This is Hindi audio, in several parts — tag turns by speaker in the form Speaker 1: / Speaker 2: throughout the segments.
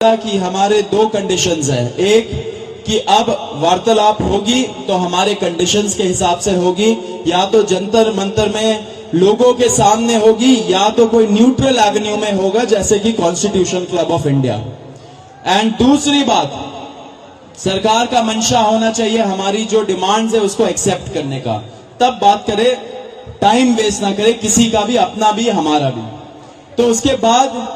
Speaker 1: कि हमारे दो कंडीशंस हैं। एक कि अब वार्तालाप होगी तो हमारे कंडीशंस के हिसाब से होगी, या तो जंतर मंतर में लोगों के सामने होगी या तो कोई न्यूट्रल एवेन्यू में होगा जैसे कि constitution club of India. And दूसरी बात, सरकार का मंशा होना चाहिए हमारी जो डिमांड्स है उसको एक्सेप्ट करने का, तब बात करे, टाइम वेस्ट ना करे किसी का भी, अपना भी हमारा भी। तो उसके बाद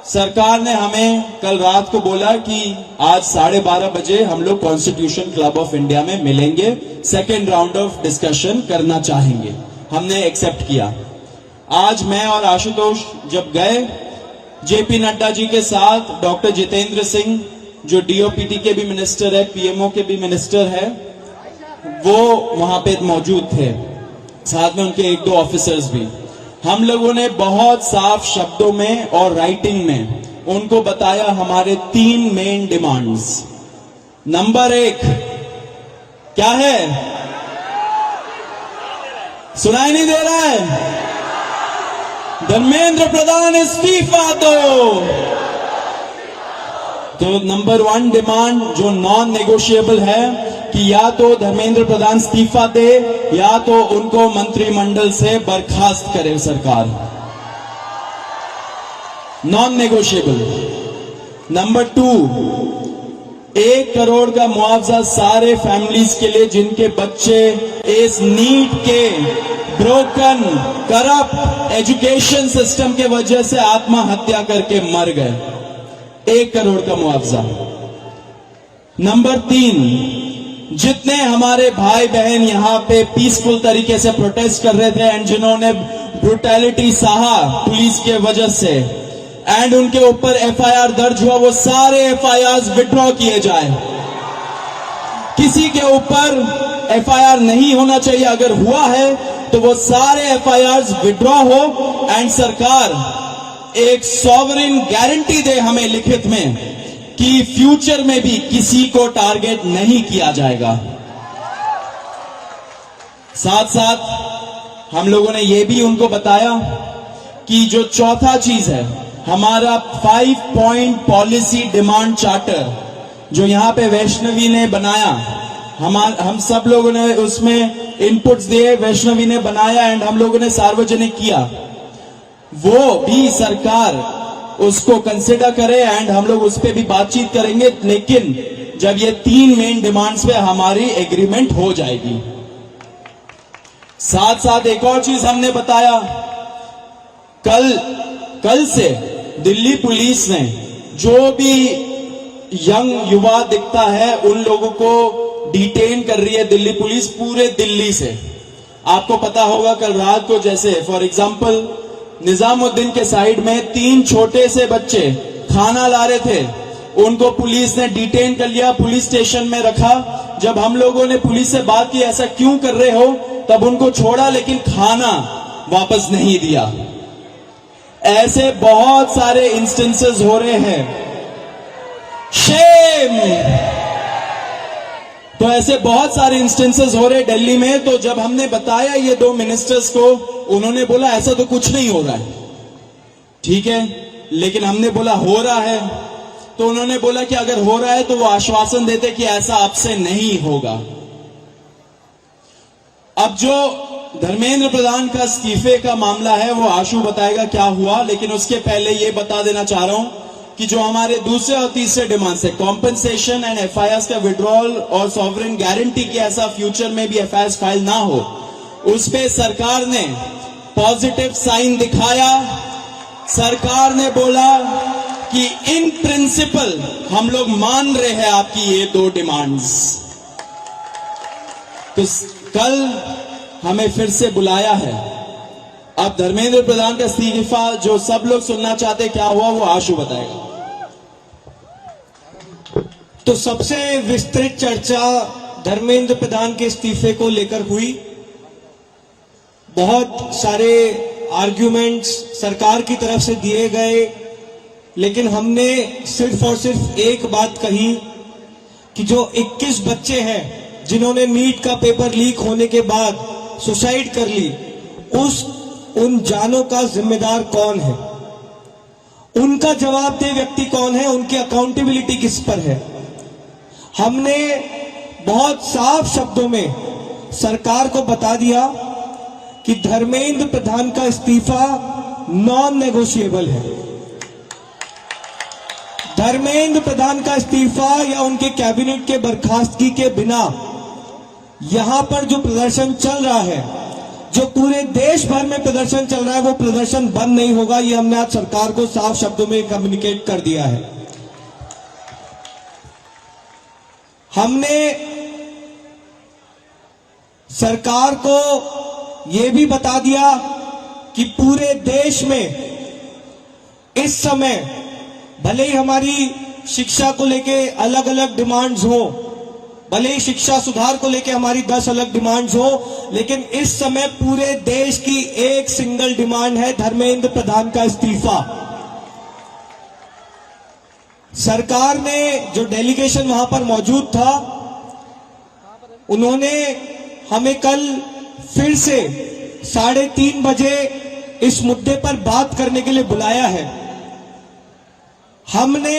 Speaker 1: सरकार ने हमें कल रात को बोला कि आज 12:30 बजे हम लोग कॉन्स्टिट्यूशन क्लब ऑफ इंडिया में मिलेंगे, सेकेंड राउंड ऑफ डिस्कशन करना चाहेंगे। हमने एक्सेप्ट किया। आज मैं और आशुतोष जब गए जेपी नड्डा जी के साथ, डॉक्टर जितेंद्र सिंह जो डीओपीटी के भी मिनिस्टर है, पीएमओ के भी मिनिस्टर है, वो वहां पे मौजूद थे, साथ में उनके एक दो ऑफिसर्स भी। हम लोगों ने बहुत साफ शब्दों में और राइटिंग में उनको बताया हमारे 3 मेन डिमांड्स। नंबर 1 क्या है? सुनाई नहीं दे रहा है? धर्मेंद्र प्रधान इस्तीफा दो। तो नंबर 1 डिमांड जो नॉन नेगोशिएबल है कि या तो धर्मेंद्र प्रधान इस्तीफा दे या तो उनको मंत्रिमंडल से बर्खास्त करे सरकार, नॉन नेगोशिएबल। नंबर 2, 1 करोड़ का मुआवजा सारे फैमिलीज के लिए जिनके बच्चे इस नीट के ब्रोकन करप्ट एजुकेशन सिस्टम के वजह से आत्महत्या करके मर गए, 1 करोड़ का मुआवजा। नंबर 3, जितने हमारे भाई बहन यहां पे पीसफुल तरीके से प्रोटेस्ट कर रहे थे एंड जिन्होंने ब्रुटैलिटी सहा पुलिस के वजह से एंड उनके ऊपर एफआईआर दर्ज हुआ, वो सारे एफआईआर विड्रॉ किए जाए। किसी के ऊपर एफआईआर नहीं होना चाहिए, अगर हुआ है तो वो सारे एफआईआर विड्रॉ हो एंड सरकार एक सॉवरेन गारंटी दे हमें लिखित में कि फ्यूचर में भी किसी को टारगेट नहीं किया जाएगा। साथ साथ हम लोगों ने यह भी उनको बताया कि जो चौथा चीज है हमारा 5 पॉइंट पॉलिसी डिमांड चार्टर जो यहां पे वैष्णवी ने बनाया, हम सब लोगों ने उसमें इनपुट्स दिए, वैष्णवी ने बनाया एंड हम लोगों ने सार्वजनिक किया, वो भी सरकार उसको कंसिडर करे एंड हम लोग उस पर भी बातचीत करेंगे, लेकिन जब ये 3 मेन डिमांड्स पे हमारी एग्रीमेंट हो जाएगी। साथ साथ एक और चीज हमने बताया, कल से दिल्ली पुलिस ने जो भी यंग युवा दिखता है उन लोगों को डिटेन कर रही है दिल्ली पुलिस पूरे दिल्ली से। आपको पता होगा कल रात को जैसे फॉर एग्जांपल निजामुद्दीन के साइड में 3 छोटे से बच्चे खाना ला रहे थे, उनको पुलिस ने डिटेन कर लिया, पुलिस स्टेशन में रखा। जब हम लोगों ने पुलिस से बात की ऐसा क्यों कर रहे हो, तब उनको छोड़ा लेकिन खाना वापस नहीं दिया। ऐसे बहुत सारे इंस्टेंसेस हो रहे हैं, शेम। तो ऐसे बहुत सारे इंस्टेंसेस हो रहे दिल्ली में। तो जब हमने बताया ये 2 मिनिस्टर्स को, उन्होंने बोला ऐसा तो कुछ नहीं हो रहा है। ठीक है, लेकिन हमने बोला हो रहा है, तो उन्होंने बोला कि अगर हो रहा है तो वो आश्वासन देते कि ऐसा आपसे नहीं होगा। अब जो धर्मेंद्र प्रधान का इस्तीफे का मामला है वो आशु बताएगा क्या हुआ, लेकिन उसके पहले ये बता देना चाह रहा हूं कि जो हमारे दूसरे और तीसरे डिमांड्स है, कॉम्पेंसेशन एंड एफआईआर का विड्रॉल और सॉवरेन गारंटी की ऐसा फ्यूचर में भी एफआईआर फाइल ना हो, उस पे सरकार ने पॉजिटिव साइन दिखाया। सरकार ने बोला कि इन प्रिंसिपल हम लोग मान रहे हैं आपकी ये 2 डिमांड्स। तो कल हमें फिर से बुलाया है। अब धर्मेंद्र प्रधान का इस्तीफा जो सब लोग सुनना चाहते क्या हुआ वो आशु बताएगा।
Speaker 2: तो सबसे विस्तृत चर्चा धर्मेंद्र प्रधान के इस्तीफे को लेकर हुई। बहुत सारे आर्ग्यूमेंट्स सरकार की तरफ से दिए गए, लेकिन हमने सिर्फ और सिर्फ एक बात कही कि जो 21 बच्चे हैं जिन्होंने नीट का पेपर लीक होने के बाद सुसाइड कर ली, उन जानों का जिम्मेदार कौन है, उनका जवाबदेह व्यक्ति कौन है, उनकी अकाउंटेबिलिटी किस पर है। हमने बहुत साफ शब्दों में सरकार को बता दिया कि धर्मेंद्र प्रधान का इस्तीफा नॉन नेगोशिएबल है। धर्मेंद्र प्रधान का इस्तीफा या उनके कैबिनेट के बर्खास्तगी के बिना यहां पर जो प्रदर्शन चल रहा है, जो पूरे देश भर में प्रदर्शन चल रहा है, वो प्रदर्शन बंद नहीं होगा। ये हमने आज सरकार को साफ शब्दों में कम्युनिकेट कर दिया है। हमने सरकार को यह भी बता दिया कि पूरे देश में इस समय भले ही हमारी शिक्षा को लेके अलग अलग डिमांड्स हो, भले ही शिक्षा सुधार को लेके हमारी 10 अलग डिमांड्स हो, लेकिन इस समय पूरे देश की एक सिंगल डिमांड है, धर्मेंद्र प्रधान का इस्तीफा। सरकार ने जो डेलीगेशन वहां पर मौजूद था, उन्होंने हमें कल फिर से 3:30 बजे इस मुद्दे पर बात करने के लिए बुलाया है। हमने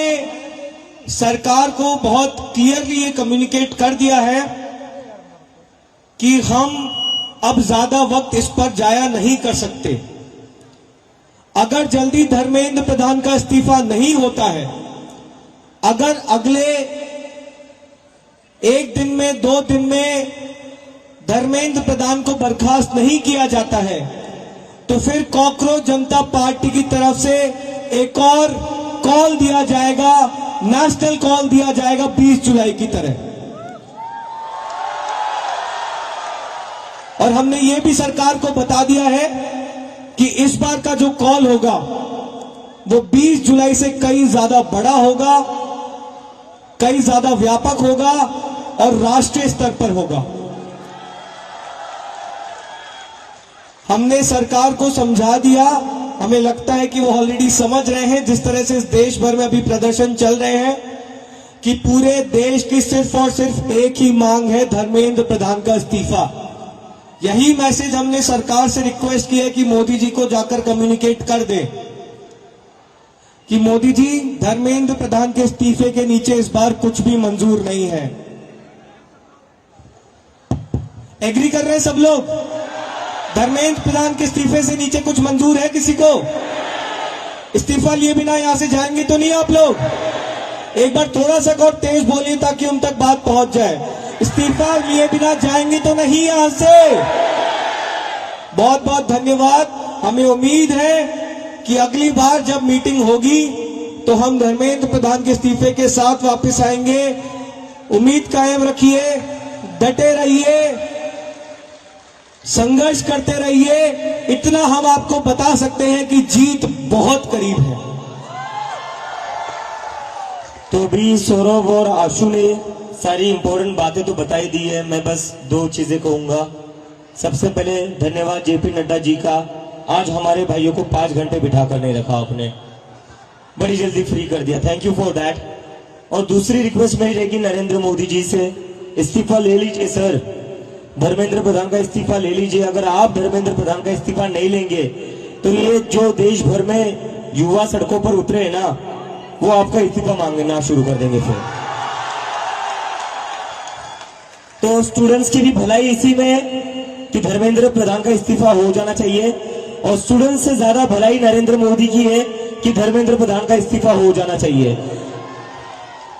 Speaker 2: सरकार को बहुत क्लियरली ये कम्युनिकेट कर दिया है कि हम अब ज्यादा वक्त इस पर जाया नहीं कर सकते। अगर जल्दी धर्मेंद्र प्रधान का इस्तीफा नहीं होता है, अगर अगले 1 दिन में 2 दिन में धर्मेंद्र प्रधान को बर्खास्त नहीं किया जाता है, तो फिर कॉकरोच जनता पार्टी की तरफ से एक और कॉल दिया जाएगा, नेशनल कॉल दिया जाएगा 20 जुलाई की तरह। और हमने ये भी सरकार को बता दिया है कि इस बार का जो कॉल होगा वो 20 जुलाई से कहीं ज्यादा बड़ा होगा, कहीं ज्यादा व्यापक होगा और राष्ट्रीय स्तर पर होगा। हमने सरकार को समझा दिया, हमें लगता है कि वो ऑलरेडी समझ रहे हैं, जिस तरह से इस देश भर में अभी प्रदर्शन चल रहे हैं, कि पूरे देश की सिर्फ और सिर्फ एक ही मांग है, धर्मेंद्र प्रधान का इस्तीफा। यही मैसेज हमने सरकार से रिक्वेस्ट की है कि मोदी जी को जाकर कम्युनिकेट कर दे कि मोदी जी, धर्मेंद्र प्रधान के इस्तीफे के नीचे इस बार कुछ भी मंजूर नहीं है। एग्री कर रहे हैं सब लोग? धर्मेंद्र प्रधान के इस्तीफे से नीचे कुछ मंजूर है किसी को? इस्तीफा लिए बिना यहां से जाएंगे तो नहीं आप लोग? एक बार थोड़ा सा और तेज बोलिए ताकि उन तक बात पहुंच जाए। इस्तीफा लिए बिना जाएंगे तो नहीं यहां से? बहुत बहुत धन्यवाद। हमें उम्मीद है कि अगली बार जब मीटिंग होगी तो हम धर्मेंद्र प्रधान के इस्तीफे के साथ वापस आएंगे। उम्मीद कायम रखिए, डटे रहिए, संघर्ष करते रहिए। इतना हम आपको बता सकते हैं कि जीत बहुत करीब है।
Speaker 3: तो भी सौरभ और आशु ने सारी इंपॉर्टेंट बातें तो बताई दी है। मैं बस 2 चीजें कहूंगा। सबसे पहले धन्यवाद जेपी नड्डा जी का, आज हमारे भाइयों को 5 घंटे बिठा कर नहीं रखा आपने, बड़ी जल्दी फ्री कर दिया, थैंक यू फॉर दैट। और दूसरी रिक्वेस्ट मेरी रहेगी नरेंद्र मोदी जी से, इस्तीफा ले लीजिए सर, धर्मेंद्र प्रधान का इस्तीफा ले लीजिए। अगर आप धर्मेंद्र प्रधान का इस्तीफा नहीं लेंगे तो ये जो देश भर में युवा सड़कों पर उतरे हैं ना, वो आपका इस्तीफा मांगना शुरू कर देंगे फिर। तो स्टूडेंट्स की भी भलाई इसी में है कि धर्मेंद्र प्रधान का इस्तीफा हो जाना चाहिए, और स्टूडेंट्स से ज्यादा भलाई नरेंद्र मोदी की है कि धर्मेंद्र प्रधान का इस्तीफा हो जाना चाहिए।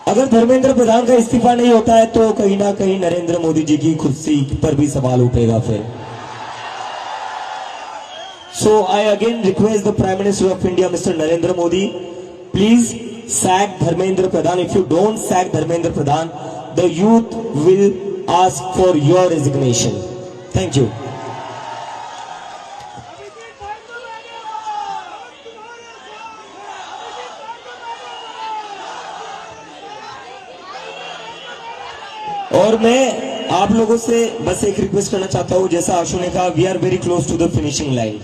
Speaker 3: अगर धर्मेंद्र प्रधान का इस्तीफा नहीं होता है तो कहीं ना कहीं नरेंद्र मोदी जी की कुर्सी पर भी सवाल उठेगा फिर। So I again request the prime minister of India Mister Narendra Modi, please sack Dharmendra Pradhan. If you don't sack Dharmendra Pradhan, the youth will ask for your resignation. Thank you. और मैं आप लोगों से बस एक रिक्वेस्ट करना चाहता हूं, जैसा आशु ने कहा, we are very close to the finishing line.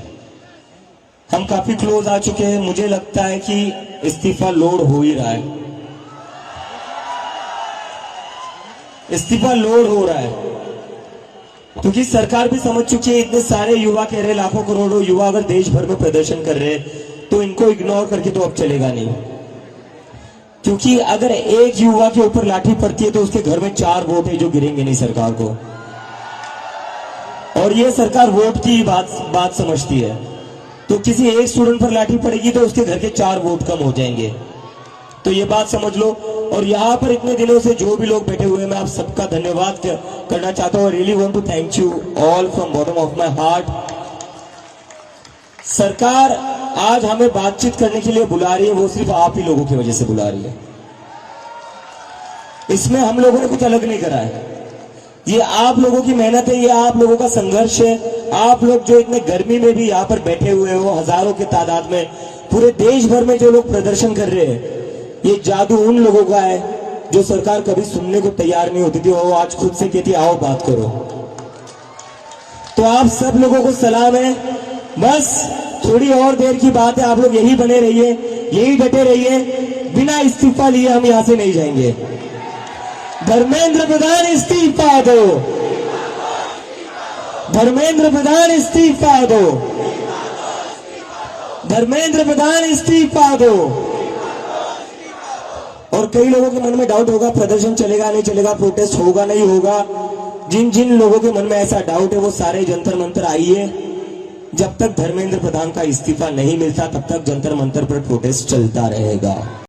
Speaker 3: हम काफी क्लोज आ चुके हैं। मुझे लगता है कि इस्तीफा लोड हो ही रहा है, इस्तीफा लोड हो रहा है, क्योंकि सरकार भी समझ चुकी है, इतने सारे युवा कह रहे, लाखों करोड़ों युवा अगर देश भर में प्रदर्शन कर रहे हैं तो इनको को इग्नोर करके तो अब चलेगा नहीं, क्योंकि अगर एक युवा के ऊपर लाठी पड़ती है तो उसके घर में 4 वोट है जो गिरेंगे नहीं सरकार को, और ये सरकार वोट की बात समझती है। तो किसी एक स्टूडेंट पर लाठी पड़ेगी तो उसके घर के 4 वोट कम हो जाएंगे, तो ये बात समझ लो। और यहाँ पर इतने दिनों से जो भी लोग बैठे हुए हैं, मैं आप सबका धन्यवाद करना चाहता हूँ। Really want to thank you all from bottom of my heart. सरकार आज हमें बातचीत करने के लिए बुला रही है, वो सिर्फ आप ही लोगों की वजह से बुला रही है। इसमें हम लोगों ने कुछ अलग नहीं करा है, ये आप लोगों की मेहनत है, ये आप लोगों का संघर्ष है। आप लोग जो इतने गर्मी में भी यहाँ पर बैठे हुए हो, हजारों की तादाद में, पूरे देश भर में जो लोग प्रदर्शन कर रहे हैं, ये जादू उन लोगों का है जो सरकार कभी सुनने को तैयार नहीं होती थी, वो आज खुद से कहती आओ बात करो। तो आप सब लोगों को सलाम है। बस थोड़ी और देर की बात है, आप लोग यही बने रहिए, यही डटे रहिए, बिना इस्तीफा लिए हम यहां से नहीं जाएंगे। धर्मेंद्र प्रधान इस्तीफा दो, धर्मेंद्र प्रधान इस्तीफा दो, धर्मेंद्र प्रधान इस्तीफा दो। और कई लोगों के मन में डाउट होगा प्रदर्शन चलेगा नहीं चलेगा, प्रोटेस्ट होगा नहीं होगा। जिन जिन लोगों के मन में ऐसा डाउट है वो सारे जंतर मंतर आइए। जब तक धर्मेंद्र प्रधान का इस्तीफा नहीं मिलता तब तक जंतर मंतर पर प्रोटेस्ट चलता रहेगा।